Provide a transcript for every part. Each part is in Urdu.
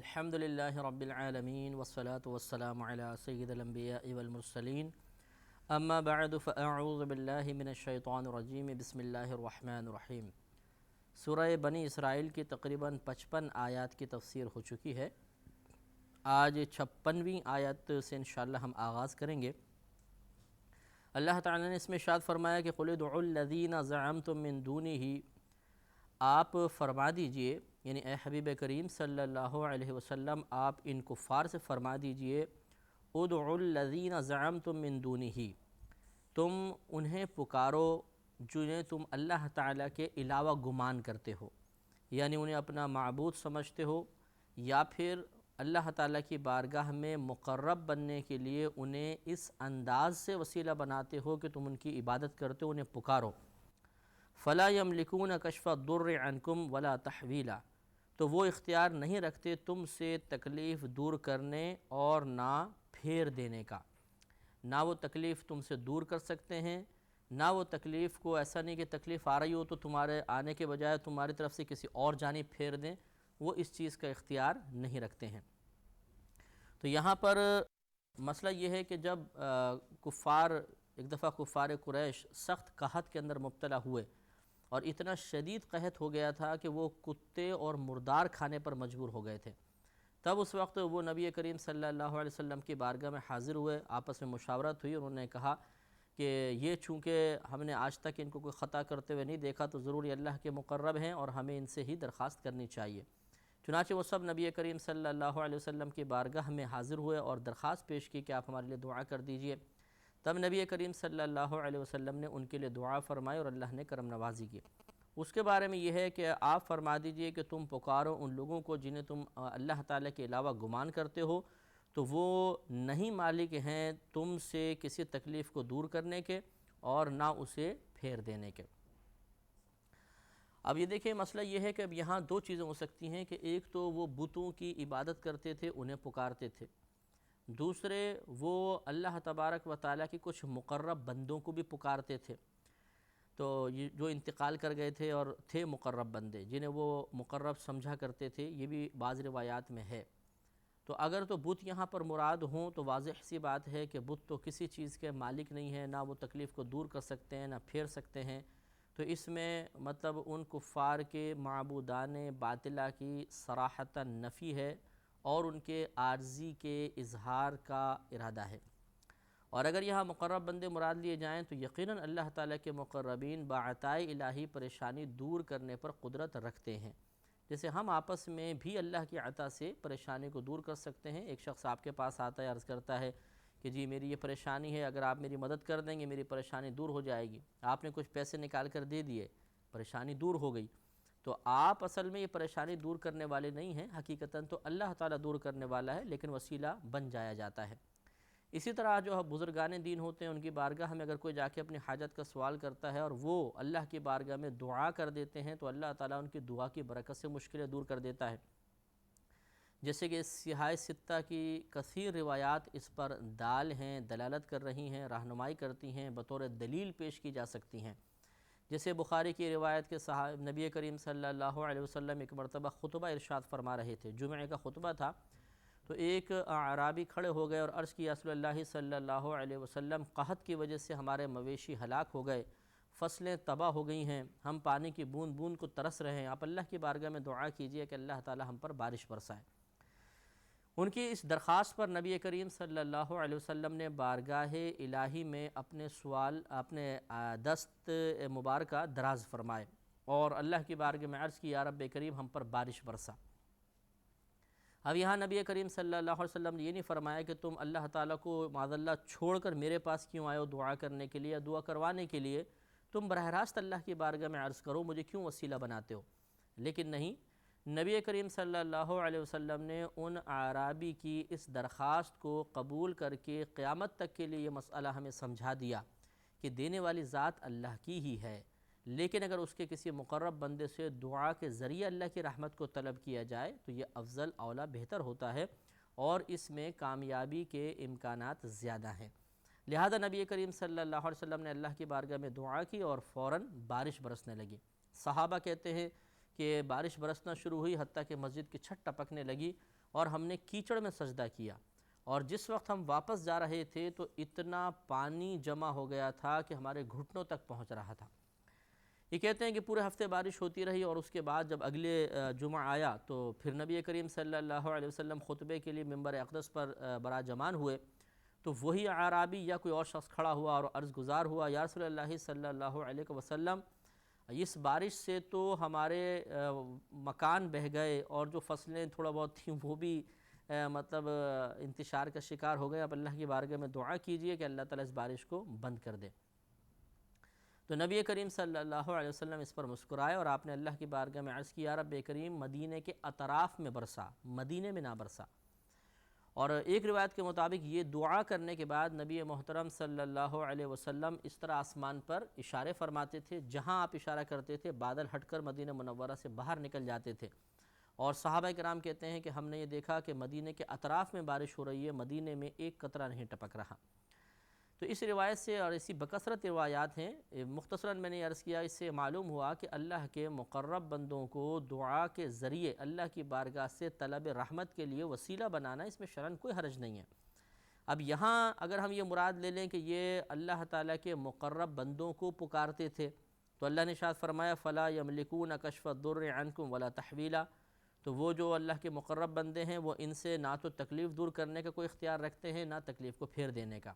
الحمد للہ رب العالمین والصلاة والسلام علی سید الانبیاء والمرسلین اما بعد فاعوذ باللہ من الشیطان الرجیم بسم اللہ الرحمن الرحیم۔ سورہ بنی اسرائیل کی تقریباً 55 آیات کی تفسیر ہو چکی ہے۔ آج 56ویں آیت سے انشاءاللہ ہم آغاز کریں گے۔ اللہ تعالیٰ نے اس میں ارشاد فرمایا کہ قُلِ ادْعُوا الَّذِينَ زَعَمْتُم مِّن دُونِهِ، آپ فرما دیجئے، یعنی اے حبیب کریم صلی اللہ علیہ وسلم آپ ان کفار سے فرما دیجئے، ادعوا الذین زعمتم من دونہ، تم انہیں پکارو جنہیں تم اللہ تعالیٰ کے علاوہ گمان کرتے ہو، یعنی انہیں اپنا معبود سمجھتے ہو، یا پھر اللہ تعالیٰ کی بارگاہ میں مقرب بننے کے لیے انہیں اس انداز سے وسیلہ بناتے ہو کہ تم ان کی عبادت کرتے ہو، انہیں پکارو۔ فَلَا يَمْلِكُونَ كَشْفَ الضُّرِّ عَنْكُمْ وَلَا تَحْوِيلًا، تو وہ اختیار نہیں رکھتے تم سے تکلیف دور کرنے اور نہ پھیر دینے کا۔ نہ وہ تکلیف تم سے دور کر سکتے ہیں، نہ وہ تکلیف کو ایسا نہیں کہ تکلیف آ رہی ہو تو تمہارے آنے کے بجائے تمہاری طرف سے کسی اور جانب پھیر دیں، وہ اس چیز کا اختیار نہیں رکھتے ہیں۔ تو یہاں پر مسئلہ یہ ہے کہ جب ایک دفعہ کفار قریش سخت قحط کے اندر مبتلا ہوئے اور اتنا شدید قحط ہو گیا تھا کہ وہ کتے اور مردار کھانے پر مجبور ہو گئے تھے، تب اس وقت وہ نبی کریم صلی اللہ علیہ وسلم کی بارگاہ میں حاضر ہوئے، آپس میں مشاورت ہوئی، انہوں نے کہا کہ یہ چونکہ ہم نے آج تک ان کو کوئی خطا کرتے ہوئے نہیں دیکھا تو ضرور یہ اللہ کے مقرب ہیں اور ہمیں ان سے ہی درخواست کرنی چاہیے۔ چنانچہ وہ سب نبی کریم صلی اللہ علیہ وسلم کی بارگاہ میں حاضر ہوئے اور درخواست پیش کی کہ آپ ہمارے لیے دعا کر دیجئے۔ تب نبی کریم صلی اللہ علیہ وسلم نے ان کے لیے دعا فرمائی اور اللہ نے کرم نوازی کی۔ اس کے بارے میں یہ ہے کہ آپ فرما دیجئے کہ تم پکارو ان لوگوں کو جنہیں تم اللہ تعالیٰ کے علاوہ گمان کرتے ہو، تو وہ نہیں مالک ہیں تم سے کسی تکلیف کو دور کرنے کے اور نہ اسے پھیر دینے کے۔ اب یہ دیکھیں مسئلہ یہ ہے کہ اب یہاں دو چیزیں ہو سکتی ہیں کہ ایک تو وہ بتوں کی عبادت کرتے تھے، انہیں پکارتے تھے، دوسرے وہ اللہ تبارک و تعالیٰ کی کچھ مقرب بندوں کو بھی پکارتے تھے۔ تو یہ جو انتقال کر گئے تھے اور تھے مقرب بندے جنہیں وہ مقرب سمجھا کرتے تھے، یہ بھی بعض روایات میں ہے۔ تو اگر تو بت یہاں پر مراد ہوں تو واضح سی بات ہے کہ بت تو کسی چیز کے مالک نہیں ہیں، نہ وہ تکلیف کو دور کر سکتے ہیں نہ پھیر سکتے ہیں، تو اس میں مطلب ان کفار کے معبودان باطلہ کی صراحتاً نفی ہے اور ان کے عاجزی کے اظہار کا ارادہ ہے۔ اور اگر یہاں مقرب بندے مراد لیے جائیں تو یقیناً اللہ تعالیٰ کے مقربین بعطائے الہی پریشانی دور کرنے پر قدرت رکھتے ہیں، جیسے ہم آپس میں بھی اللہ کی عطا سے پریشانی کو دور کر سکتے ہیں۔ ایک شخص آپ کے پاس آتا ہے، عرض کرتا ہے کہ جی میری یہ پریشانی ہے، اگر آپ میری مدد کر دیں گے میری پریشانی دور ہو جائے گی۔ آپ نے کچھ پیسے نکال کر دے دیے، پریشانی دور ہو گئی۔ تو آپ اصل میں یہ پریشانی دور کرنے والے نہیں ہیں، حقیقتاً تو اللہ تعالیٰ دور کرنے والا ہے، لیکن وسیلہ بن جایا جاتا ہے۔ اسی طرح جو بزرگان دین ہوتے ہیں ان کی بارگاہ میں اگر کوئی جا کے اپنی حاجت کا سوال کرتا ہے اور وہ اللہ کی بارگاہ میں دعا کر دیتے ہیں تو اللہ تعالیٰ ان کی دعا کی برکت سے مشکلیں دور کر دیتا ہے، جیسے کہ سیاہ ستہ کی کثیر روایات اس پر دال ہیں، دلالت کر رہی ہیں، رہنمائی کرتی ہیں، بطور دلیل پیش کی جا سکتی ہیں۔ جیسے بخاری کی روایت کے نبی کریم صلی اللہ علیہ وسلم ایک مرتبہ خطبہ ارشاد فرما رہے تھے، جمعہ کا خطبہ تھا، تو ایک اعرابی کھڑے ہو گئے اور عرض کیا رسول اللہ صلی اللہ علیہ وسلم قحط کی وجہ سے ہمارے مویشی ہلاک ہو گئے، فصلیں تباہ ہو گئی ہیں، ہم پانی کی بوند بوند کو ترس رہے ہیں، آپ اللہ کی بارگاہ میں دعا کیجئے کہ اللہ تعالی ہم پر بارش برسائے۔ ان کی اس درخواست پر نبی کریم صلی اللہ علیہ وسلم نے بارگاہ الہی میں اپنے دست مبارکہ دراز فرمائے اور اللہ کی بارگاہ میں عرض کی یا رب کریم ہم پر بارش برسا۔ اب یہاں نبی کریم صلی اللہ علیہ وسلم نے یہ نہیں فرمایا کہ تم اللہ تعالیٰ کو معاذ اللہ چھوڑ کر میرے پاس کیوں آئے ہو دعا کرنے کے لیے یا دعا کروانے کے لیے، تم براہ راست اللہ کی بارگاہ میں عرض کرو، مجھے کیوں وسیلہ بناتے ہو۔ لیکن نہیں، نبی کریم صلی اللہ علیہ وسلم نے ان اعرابی کی اس درخواست کو قبول کر کے قیامت تک کے لیے یہ مسئلہ ہمیں سمجھا دیا کہ دینے والی ذات اللہ کی ہی ہے، لیکن اگر اس کے کسی مقرب بندے سے دعا کے ذریعے اللہ کی رحمت کو طلب کیا جائے تو یہ افضل اولا بہتر ہوتا ہے اور اس میں کامیابی کے امکانات زیادہ ہیں۔ لہذا نبی کریم صلی اللہ علیہ وسلم نے اللہ کی بارگاہ میں دعا کی اور فوراً بارش برسنے لگی۔ صحابہ کہتے ہیں کہ بارش برسنا شروع ہوئی حتیٰ کہ مسجد کی چھت ٹپکنے لگی اور ہم نے کیچڑ میں سجدہ کیا، اور جس وقت ہم واپس جا رہے تھے تو اتنا پانی جمع ہو گیا تھا کہ ہمارے گھٹنوں تک پہنچ رہا تھا۔ یہ کہتے ہیں کہ پورے ہفتے بارش ہوتی رہی، اور اس کے بعد جب اگلے جمعہ آیا تو پھر نبی کریم صلی اللہ علیہ وسلم خطبے کے لیے ممبر اقدس پر براجمان ہوئے، تو وہی اعرابی یا کوئی اور شخص کھڑا ہوا اور عرض گزار ہوا، یا رسول اللہ صلی اللہ علیہ وسلم، اس بارش سے تو ہمارے مکان بہہ گئے، اور جو فصلیں تھوڑا بہت تھیں وہ بھی مطلب انتشار کا شکار ہو گئے، اب اللہ کی بارگاہ میں دعا کیجئے کہ اللہ تعالیٰ اس بارش کو بند کر دے۔ تو نبی کریم صلی اللہ علیہ وسلم اس پر مسکرائے، اور آپ نے اللہ کی بارگاہ میں عرض کیا، رب کریم مدینے کے اطراف میں برسا، مدینے میں نہ برسا۔ اور ایک روایت کے مطابق یہ دعا کرنے کے بعد نبی محترم صلی اللہ علیہ وسلم اس طرح آسمان پر اشارے فرماتے تھے، جہاں آپ اشارہ کرتے تھے بادل ہٹ کر مدینہ منورہ سے باہر نکل جاتے تھے، اور صحابہ کرام کہتے ہیں کہ ہم نے یہ دیکھا کہ مدینے کے اطراف میں بارش ہو رہی ہے، مدینے میں ایک قطرہ نہیں ٹپک رہا۔ تو اس روایت سے، اور اسی بکثرت روایات ہیں، مختصراً میں نے عرض کیا، اس سے معلوم ہوا کہ اللہ کے مقرب بندوں کو دعا کے ذریعے اللہ کی بارگاہ سے طلب رحمت کے لیے وسیلہ بنانا، اس میں شرعاً کوئی حرج نہیں ہے۔ اب یہاں اگر ہم یہ مراد لے لیں کہ یہ اللہ تعالیٰ کے مقرب بندوں کو پکارتے تھے، تو اللہ نے ارشاد فرمایا فَلَا يَمْلِكُونَ كَشْفَ الضُّرِّ عَنْكُمْ وَلَا تَحْوِيلًا، تو وہ جو اللہ کے مقرب بندے ہیں وہ ان سے نہ تو تکلیف دور کرنے کا کوئی اختیار رکھتے ہیں، نہ تکلیف کو پھیر دینے کا۔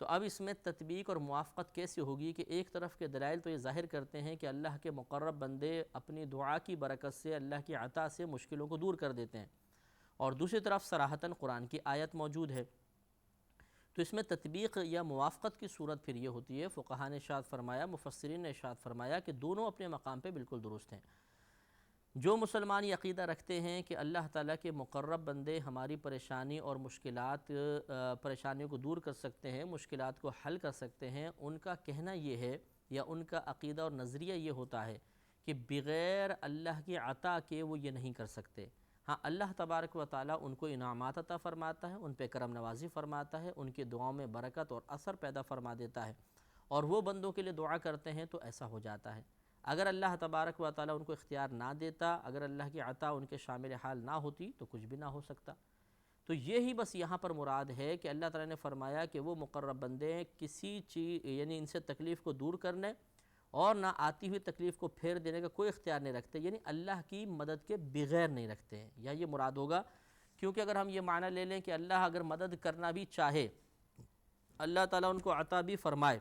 تو اب اس میں تطبیق اور موافقت کیسے ہوگی کہ ایک طرف کے دلائل تو یہ ظاہر کرتے ہیں کہ اللہ کے مقرب بندے اپنی دعا کی برکت سے اللہ کی عطا سے مشکلوں کو دور کر دیتے ہیں، اور دوسری طرف صراحتاً قرآن کی آیت موجود ہے، تو اس میں تطبیق یا موافقت کی صورت پھر یہ ہوتی ہے، فقہاء نے ارشاد فرمایا، مفسرین نے ارشاد فرمایا کہ دونوں اپنے مقام پہ بالکل درست ہیں۔ جو مسلمان یہ عقیدہ رکھتے ہیں کہ اللہ تعالیٰ کے مقرب بندے ہماری پریشانی اور پریشانیوں کو دور کر سکتے ہیں، مشکلات کو حل کر سکتے ہیں، ان کا کہنا یہ ہے، یا ان کا عقیدہ اور نظریہ یہ ہوتا ہے کہ بغیر اللہ کی عطا کے وہ یہ نہیں کر سکتے۔ ہاں، اللہ تبارک و تعالیٰ ان کو انعامات عطا فرماتا ہے، ان پہ کرم نوازی فرماتا ہے، ان کی دعاؤں میں برکت اور اثر پیدا فرما دیتا ہے، اور وہ بندوں کے لیے دعا کرتے ہیں تو ایسا ہو جاتا ہے۔ اگر اللہ تبارک و تعالیٰ ان کو اختیار نہ دیتا، اگر اللہ کی عطا ان کے شامل حال نہ ہوتی تو کچھ بھی نہ ہو سکتا۔ تو یہی بس یہاں پر مراد ہے کہ اللہ تعالیٰ نے فرمایا کہ وہ مقرب بندے کسی چیز، یعنی ان سے تکلیف کو دور کرنے اور نہ آتی ہوئی تکلیف کو پھیر دینے کا کوئی اختیار نہیں رکھتے، یعنی اللہ کی مدد کے بغیر نہیں رکھتے ہیں، یا یہ مراد ہوگا۔ کیونکہ اگر ہم یہ معنی لے لیں کہ اللہ اگر مدد کرنا بھی چاہے، اللہ تعالیٰ ان کو عطا بھی فرمائے،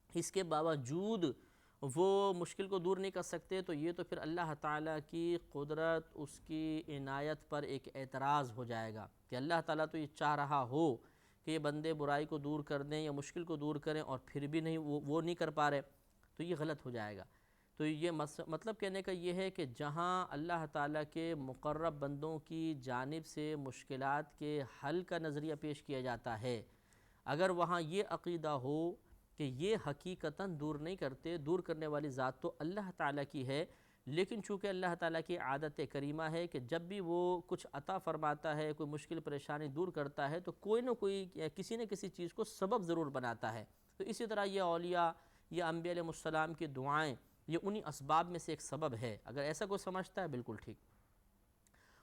اس کے باوجود وہ مشکل کو دور نہیں کر سکتے، تو یہ تو پھر اللہ تعالیٰ کی قدرت، اس کی عنایت پر ایک اعتراض ہو جائے گا کہ اللہ تعالیٰ تو یہ چاہ رہا ہو کہ یہ بندے برائی کو دور کر دیں یا مشکل کو دور کریں، اور پھر بھی نہیں، وہ نہیں کر پا رہے، تو یہ غلط ہو جائے گا۔ تو یہ مطلب کہنے کا یہ ہے کہ جہاں اللہ تعالیٰ کے مقرب بندوں کی جانب سے مشکلات کے حل کا نظریہ پیش کیا جاتا ہے، اگر وہاں یہ عقیدہ ہو کہ یہ حقیقتاً دور نہیں کرتے، دور کرنے والی ذات تو اللہ تعالیٰ کی ہے، لیکن چونکہ اللہ تعالیٰ کی عادت کریمہ ہے کہ جب بھی وہ کچھ عطا فرماتا ہے، کوئی مشکل پریشانی دور کرتا ہے، تو کوئی نہ کوئی کسی نہ کسی چیز کو سبب ضرور بناتا ہے۔ تو اسی طرح یہ اولیاء یا انبیاء علیہ السلام کی دعائیں یہ انہی اسباب میں سے ایک سبب ہے، اگر ایسا کوئی سمجھتا ہے بالکل ٹھیک۔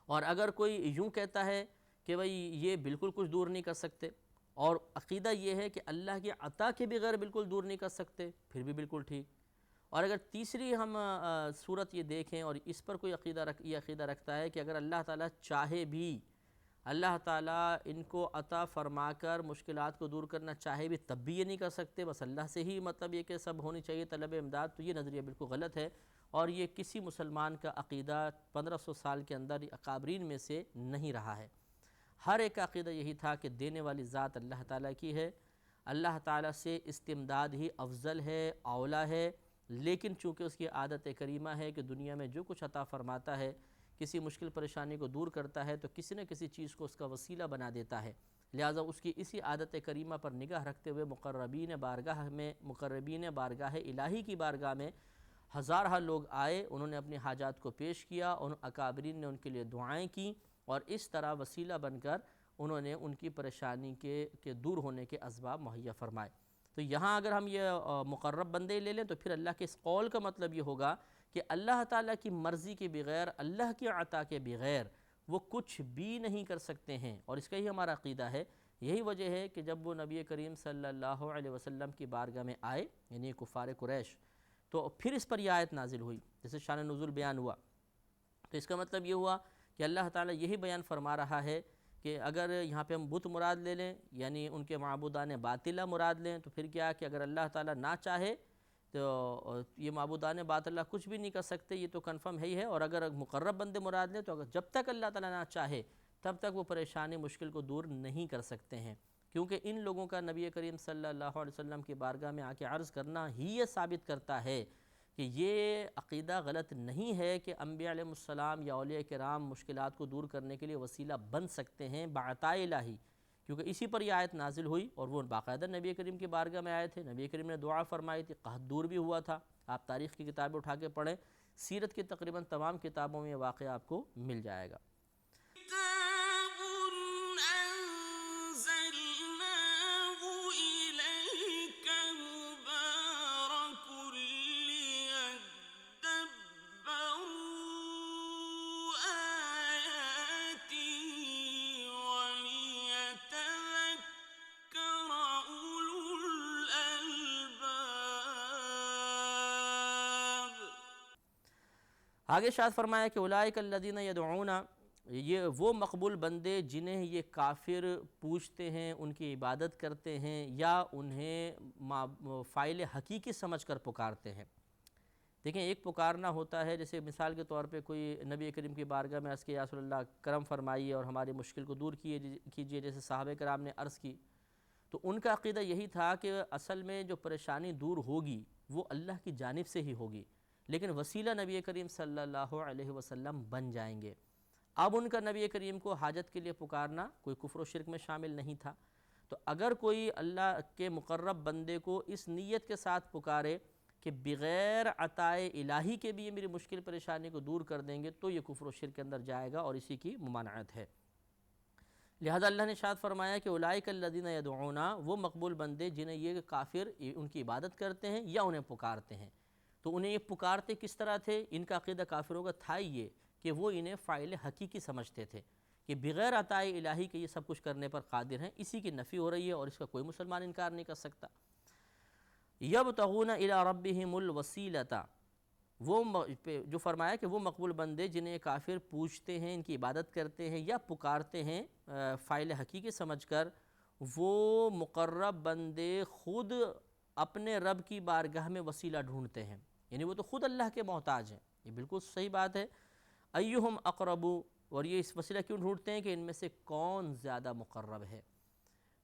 اور اگر کوئی یوں کہتا ہے کہ بھئی یہ بالکل کچھ دور نہیں کر سکتے، اور عقیدہ یہ ہے کہ اللہ کی عطا کے بغیر بالکل دور نہیں کر سکتے، پھر بھی بالکل ٹھیک۔ اور اگر تیسری ہم صورت یہ دیکھیں، اور اس پر کوئی یہ عقیدہ رکھتا ہے کہ اگر اللہ تعالیٰ چاہے بھی، اللہ تعالیٰ ان کو عطا فرما کر مشکلات کو دور کرنا چاہے بھی، تب بھی یہ نہیں کر سکتے، بس اللہ سے ہی مطلب یہ کہ سب ہونی چاہیے طلب امداد، تو یہ نظریہ بالکل غلط ہے، اور یہ کسی مسلمان کا عقیدہ 1500 سال کے اندر اکابرین میں سے نہیں رہا ہے۔ ہر ایک کا عقیدہ یہی تھا کہ دینے والی ذات اللہ تعالیٰ کی ہے، اللہ تعالیٰ سے استمداد ہی افضل ہے، اولیٰ ہے، لیکن چونکہ اس کی عادت کریمہ ہے کہ دنیا میں جو کچھ عطا فرماتا ہے، کسی مشکل پریشانی کو دور کرتا ہے تو کسی نہ کسی چیز کو اس کا وسیلہ بنا دیتا ہے، لہٰذا اس کی اسی عادت کریمہ پر نگاہ رکھتے ہوئے مقربین بارگاہ الہی کی بارگاہ میں ہزارہ لوگ آئے، انہوں نے اپنی حاجات کو پیش کیا، ان اکابرین نے ان کے لیے دعائیں کیں، اور اس طرح وسیلہ بن کر انہوں نے ان کی پریشانی کے دور ہونے کے اسباب مہیا فرمائے۔ تو یہاں اگر ہم یہ مقرب بندے لے لیں تو پھر اللہ کے اس قول کا مطلب یہ ہوگا کہ اللہ تعالیٰ کی مرضی کے بغیر، اللہ کی عطا کے بغیر وہ کچھ بھی نہیں کر سکتے ہیں، اور اس کا ہی ہمارا عقیدہ ہے۔ یہی وجہ ہے کہ جب وہ نبی کریم صلی اللہ علیہ وسلم کی بارگاہ میں آئے، یعنی کفار قریش، تو پھر اس پر یہ آیت نازل ہوئی، جیسے شان نزول بیان ہوا۔ تو اس کا مطلب یہ ہوا کہ اللہ تعالیٰ یہی بیان فرما رہا ہے کہ اگر یہاں پہ ہم بت مراد لے لیں، یعنی ان کے معبودان باطلہ مراد لیں، تو پھر کیا کہ اگر اللہ تعالیٰ نہ چاہے تو یہ معبودان باطلہ کچھ بھی نہیں کر سکتے، یہ تو کنفرم ہے ہی ہے۔ اور اگر مقرب بندے مراد لیں تو جب تک اللہ تعالیٰ نہ چاہے تب تک وہ پریشانی مشکل کو دور نہیں کر سکتے ہیں، کیونکہ ان لوگوں کا نبی کریم صلی اللہ علیہ وسلم کی بارگاہ میں آ کے عرض کرنا ہی یہ ثابت کرتا ہے کہ یہ عقیدہ غلط نہیں ہے کہ انبیاء علیہ السلام یا اولیاء کرام مشکلات کو دور کرنے کے لیے وسیلہ بن سکتے ہیں بعطاء الہی، کیونکہ اسی پر یہ آیت نازل ہوئی اور وہ باقاعدہ نبی کریم کی بارگاہ میں آئے تھے، نبی کریم نے دعا فرمائی تھی، قحط دور بھی ہوا تھا۔ آپ تاریخ کی کتابیں اٹھا کے پڑھیں، سیرت کی تقریباً تمام کتابوں میں یہ واقعہ آپ کو مل جائے گا۔ آگے شاد فرمایا کہ اولئک الذین یدعون، یہ وہ مقبول بندے جنہیں یہ کافر پوجتے ہیں، ان کی عبادت کرتے ہیں یا انہیں فاعل حقیقی سمجھ کر پکارتے ہیں۔ دیکھیں، ایک پکارنا ہوتا ہے، جیسے مثال کے طور پہ کوئی نبی کریم کی بارگاہ میں عرض کیا، یا رسول اللہ کرم فرمائیے اور ہماری مشکل کو دور کیجیے، جیسے صحابہ کرام نے عرض کی، تو ان کا عقیدہ یہی تھا کہ اصل میں جو پریشانی دور ہوگی وہ اللہ کی جانب سے ہی ہوگی، لیکن وسیلہ نبی کریم صلی اللہ علیہ وسلم بن جائیں گے۔ اب ان کا نبی کریم کو حاجت کے لیے پکارنا کوئی کفر و شرک میں شامل نہیں تھا۔ تو اگر کوئی اللہ کے مقرب بندے کو اس نیت کے ساتھ پکارے کہ بغیر عطائے الہی کے بھی یہ میری مشکل پریشانی کو دور کر دیں گے، تو یہ کفر و شرک کے اندر جائے گا اور اسی کی ممانعت ہے۔ لہذا اللہ نے ارشاد فرمایا کہ اولئک الذین یدعون، وہ مقبول بندے جنہیں یہ کافر ان کی عبادت کرتے ہیں یا انہیں پکارتے ہیں۔ تو انہیں یہ پکارتے کس طرح تھے؟ ان کا عقیدہ کافروں کا تھا یہ کہ وہ انہیں فاعل حقیقی سمجھتے تھے کہ بغیر عطائے الہی کے یہ سب کچھ کرنے پر قادر ہیں۔ اسی کی نفی ہو رہی ہے اور اس کا کوئی مسلمان انکار نہیں کر سکتا۔ یبتغون الی ربہم الوسیلۃ، وہ جو فرمایا کہ وہ مقبول بندے جنہیں کافر پوجتے ہیں، ان کی عبادت کرتے ہیں یا پکارتے ہیں فاعل حقیقی سمجھ کر، وہ مقرب بندے خود اپنے رب کی بارگاہ میں وسیلہ ڈھونڈتے ہیں، یعنی وہ تو خود اللہ کے محتاج ہیں۔ یہ بالکل صحیح بات ہے۔ ایہم اقرب، اور یہ اس وسیلہ کیوں ڈھونڈتے ہیں کہ ان میں سے کون زیادہ مقرب ہے،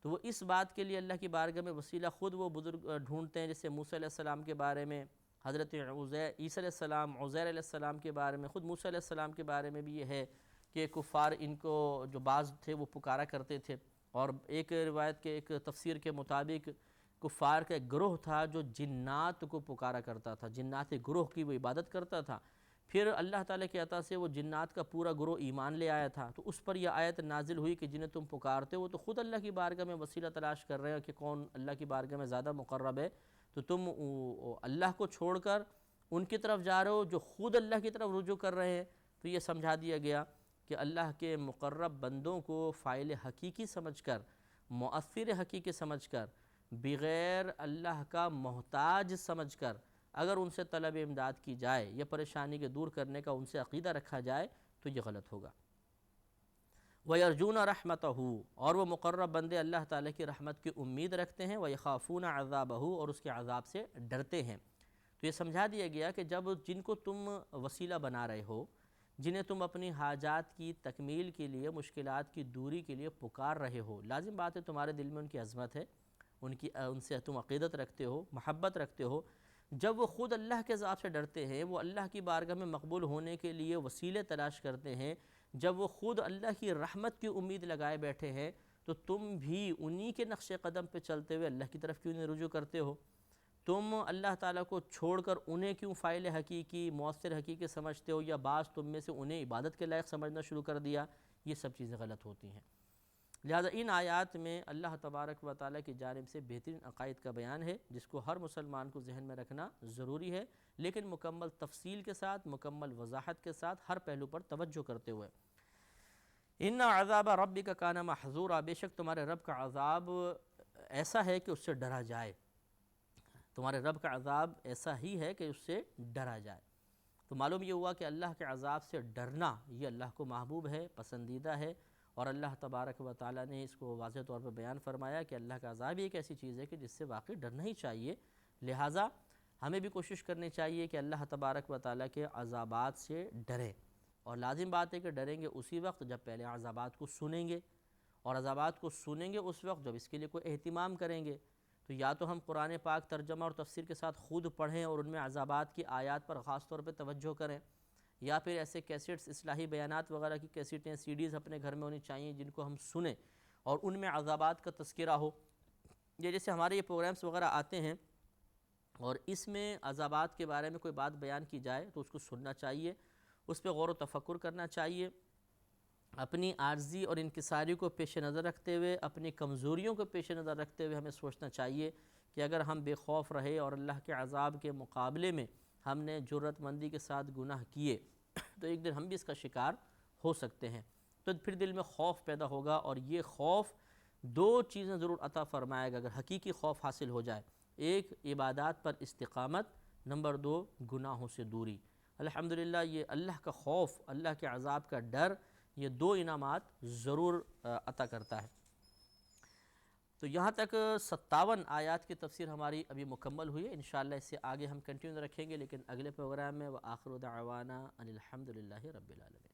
تو وہ اس بات کے لیے اللہ کی بارگاہ میں وسیلہ خود وہ بزرگ ڈھونڈتے ہیں، جیسے موسیٰ علیہ السلام کے بارے میں، حضرت عیسیٰ علیہ السلام، عزیر علیہ السلام کے بارے میں، خود موسیٰ علیہ السلام کے بارے میں بھی یہ ہے کہ کفار ان کو جو بعض تھے وہ پکارا کرتے تھے، اور ایک روایت کے ایک تفسیر کے مطابق کفار کا ایک گروہ تھا جو جنات کو پکارا کرتا تھا، جنات گروہ کی وہ عبادت کرتا تھا۔ پھر اللہ تعالیٰ کی عطا سے وہ جنات کا پورا گروہ ایمان لے آیا تھا، تو اس پر یہ آیت نازل ہوئی کہ جنہیں تم پکارتے ہو تو خود اللہ کی بارگاہ میں وسیلہ تلاش کر رہے ہیں کہ کون اللہ کی بارگاہ میں زیادہ مقرب ہے، تو تم اللہ کو چھوڑ کر ان کی طرف جا رہے ہو جو خود اللہ کی طرف رجوع کر رہے ہیں۔ تو یہ سمجھا دیا گیا کہ اللہ کے مقرب بندوں کو فاعل حقیقی سمجھ کر، مؤثر حقیقی سمجھ کر، بغیر اللہ کا محتاج سمجھ کر اگر ان سے طلب امداد کی جائے یا پریشانی کے دور کرنے کا ان سے عقیدہ رکھا جائے تو یہ غلط ہوگا۔ وَيَرْجُونَ رَحْمَتَهُ، اور وہ مقرب بندے اللہ تعالیٰ کی رحمت کی امید رکھتے ہیں، وَيَخَافُونَ عَذَابَهُ، اور اس کے عذاب سے ڈرتے ہیں۔ تو یہ سمجھا دیا گیا کہ جب جن کو تم وسیلہ بنا رہے ہو، جنہیں تم اپنی حاجات کی تکمیل کے لیے، مشکلات کی دوری کے لیے پکار رہے ہو، لازم بات ہے تمہارے دل میں ان کی عظمت ہے، ان سے تم عقیدت رکھتے ہو، محبت رکھتے ہو۔ جب وہ خود اللہ کے عذاب سے ڈرتے ہیں، وہ اللہ کی بارگاہ میں مقبول ہونے کے لیے وسیلے تلاش کرتے ہیں، جب وہ خود اللہ کی رحمت کی امید لگائے بیٹھے ہیں، تو تم بھی انہی کے نقش قدم پہ چلتے ہوئے اللہ کی طرف کیوں نہیں رجوع کرتے ہو؟ تم اللہ تعالیٰ کو چھوڑ کر انہیں کیوں فاعل حقیقی، مؤثر حقیقی سمجھتے ہو، یا بعض تم میں سے انہیں عبادت کے لائق سمجھنا شروع کر دیا؟ یہ سب چیزیں غلط ہوتی ہیں۔ لہذا ان آیات میں اللہ تبارک و تعالیٰ کی جانب سے بہترین عقائد کا بیان ہے، جس کو ہر مسلمان کو ذہن میں رکھنا ضروری ہے، لیکن مکمل تفصیل کے ساتھ، مکمل وضاحت کے ساتھ، ہر پہلو پر توجہ کرتے ہوئے۔ ان عذاب ربک کان محذورا، بے شک تمہارے رب کا عذاب ایسا ہے کہ اس سے ڈرا جائے، تمہارے رب کا عذاب ایسا ہی ہے کہ اس سے ڈرا جائے۔ تو معلوم یہ ہوا کہ اللہ کے عذاب سے ڈرنا یہ اللہ کو محبوب ہے، پسندیدہ ہے، اور اللہ تبارک و تعالیٰ نے اس کو واضح طور پر بیان فرمایا کہ اللہ کا عذاب ایک ایسی چیز ہے کہ جس سے واقعی ڈرنا ہی چاہیے، لہٰذا ہمیں بھی کوشش کرنی چاہیے کہ اللہ تبارک و تعالیٰ کے عذابات سے ڈریں، اور لازم بات ہے کہ ڈریں گے اسی وقت جب پہلے عذابات کو سنیں گے، اور عذابات کو سنیں گے اس وقت جب اس کے لیے کوئی اہتمام کریں گے۔ تو یا تو ہم قرآن پاک ترجمہ اور تفسیر کے ساتھ خود پڑھیں اور ان میں عذابات کی آیات پر خاص طور پہ توجہ کریں، یا پھر ایسے کیسٹس، اصلاحی بیانات وغیرہ کی کیسٹیں، سی ڈیز اپنے گھر میں ہونی چاہیے جن کو ہم سنیں اور ان میں عذابات کا تذکرہ ہو۔ یہ جیسے ہمارے یہ پروگرامز وغیرہ آتے ہیں اور اس میں عذابات کے بارے میں کوئی بات بیان کی جائے تو اس کو سننا چاہیے، اس پہ غور و تفکر کرنا چاہیے، اپنی عاجزی اور انکساری کو پیش نظر رکھتے ہوئے، اپنی کمزوریوں کو پیش نظر رکھتے ہوئے ہمیں سوچنا چاہیے کہ اگر ہم بے خوف رہے اور اللہ کے عذاب کے مقابلے میں ہم نے جرأت مندی کے ساتھ گناہ کیے تو ایک دن ہم بھی اس کا شکار ہو سکتے ہیں، تو پھر دل میں خوف پیدا ہوگا، اور یہ خوف دو چیزیں ضرور عطا فرمائے گا اگر حقیقی خوف حاصل ہو جائے، ایک عبادات پر استقامت، نمبر دو گناہوں سے دوری۔ الحمدللہ یہ اللہ کا خوف، اللہ کے عذاب کا ڈر، یہ دو انعامات ضرور عطا کرتا ہے۔ تو یہاں تک 57 آیات کی تفسیر ہماری ابھی مکمل ہوئی ہے، انشاءاللہ اس سے آگے ہم کنٹینیو رکھیں گے، لیکن اگلے پروگرام میں وآخر دعوانا ان الحمدللہ رب العالمین۔